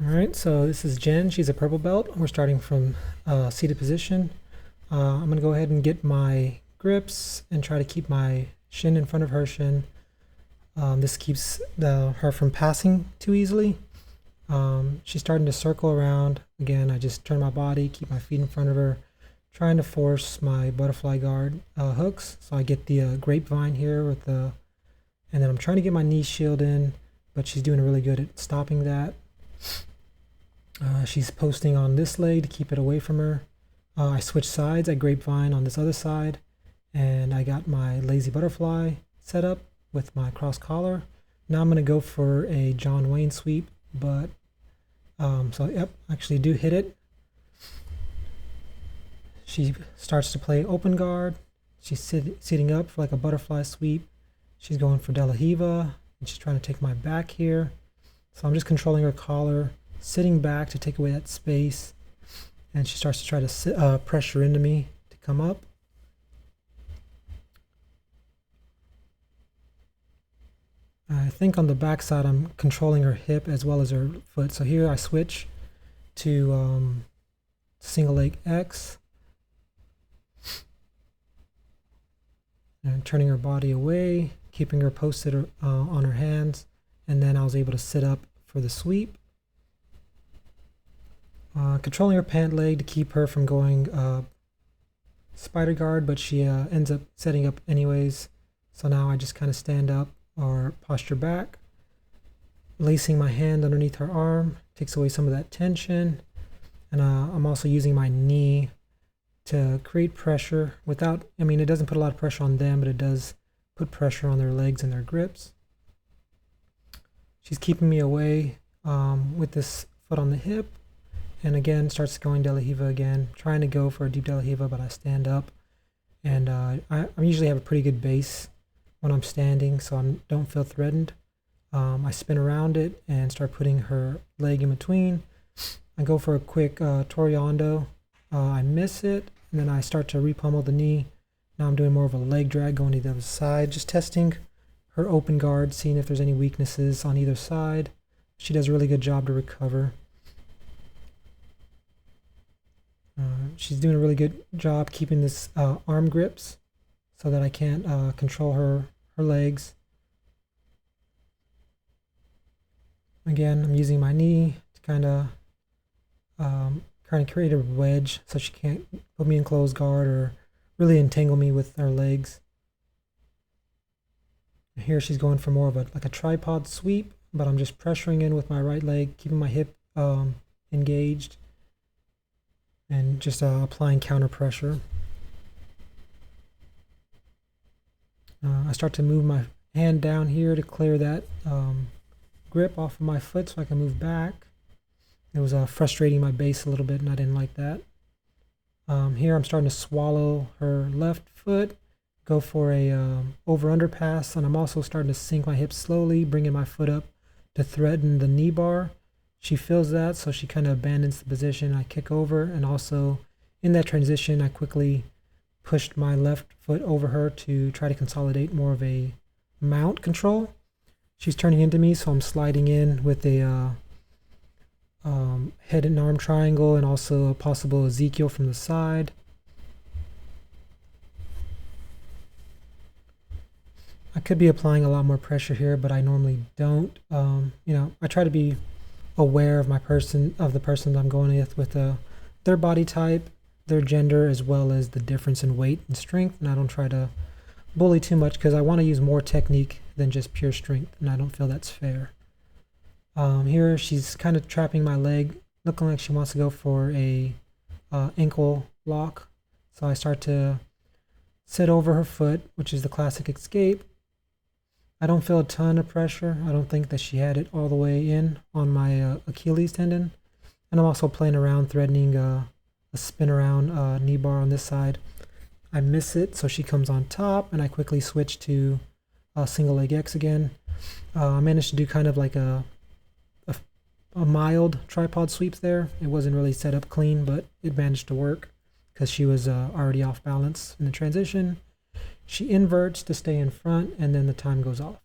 All right, so this is Jen. She's a purple belt. We're starting from seated position. I'm going to go ahead and get my grips and try to keep my shin in front of her shin. This keeps her from passing too easily. She's starting to circle around. Again, I just turn my body, keep my feet in front of her, trying to force my butterfly guard hooks. So I get the grapevine here with and then I'm trying to get my knee shield in, but she's doing really good at stopping that. She's posting on this leg to keep it away from her. I switch sides at grapevine on this other side, and I got my lazy butterfly set up with my cross collar. Now I'm going to go for a John Wayne sweep, but so yep, actually do hit it. She starts to play open guard. She's sitting up for like a butterfly sweep. She's going for De La Riva, and she's trying to take my back here. So I'm just controlling her collar, sitting back to take away that space, and she starts to try to pressure into me to come up. I think on the back side I'm controlling her hip as well as her foot. So here I switch to single leg X and turning her body away, keeping her posted on her hands, and then I was able to sit up for the sweep. Controlling her pant leg to keep her from going spider guard, but she ends up setting up anyways. So now I just kind of stand up or posture back, lacing my hand underneath her arm, takes away some of that tension. And I'm also using my knee to create pressure without, I mean, it doesn't put a lot of pressure on them, but it does put pressure on their legs and their grips. She's keeping me away with this foot on the hip. And again, starts going De La Riva again, trying to go for a deep De La Riva, but I stand up. And I usually have a pretty good base when I'm standing, so I don't feel threatened. I spin around it and start putting her leg in between. I go for a quick Toreando. I miss it, and then I start to repummel the knee. Now I'm doing more of a leg drag going to the other side, just testing her open guard, seeing if there's any weaknesses on either side. She does a really good job to recover. She's doing a really good job keeping this arm grips so that I can't control her legs. Again, I'm using my knee to kind of create a wedge so she can't put me in closed guard or really entangle me with her legs. Here she's going for more of like a tripod sweep, but I'm just pressuring in with my right leg, keeping my hip engaged, and just applying counter pressure. I start to move my hand down here to clear that grip off of my foot so I can move back. It was frustrating my base a little bit, and I didn't like that. Here I'm starting to swallow her left foot, go for a over-under pass, and I'm also starting to sink my hips slowly, bringing my foot up to threaten the knee bar. She feels that, so she kind of abandons the position. I kick over, and also in that transition, I quickly pushed my left foot over her to try to consolidate more of a mount control. She's turning into me, so I'm sliding in with a head and arm triangle, and also a possible Ezekiel from the side. I could be applying a lot more pressure here, but I normally don't. I try to be aware of the person I'm going with their body type, their gender, as well as the difference in weight and strength, and I don't try to bully too much because I want to use more technique than just pure strength, and I don't feel that's fair. Here she's kind of trapping my leg, looking like she wants to go for a ankle lock, so I start to sit over her foot, which is the classic escape. I don't feel a ton of pressure. I don't think that she had it all the way in on my Achilles tendon. And I'm also playing around, threatening a spin around knee bar on this side. I miss it, so she comes on top, and I quickly switch to single leg X again. I managed to do kind of like a mild tripod sweep there. It wasn't really set up clean, but it managed to work because she was already off balance in the transition. She inverts to stay in front, and then the time goes off.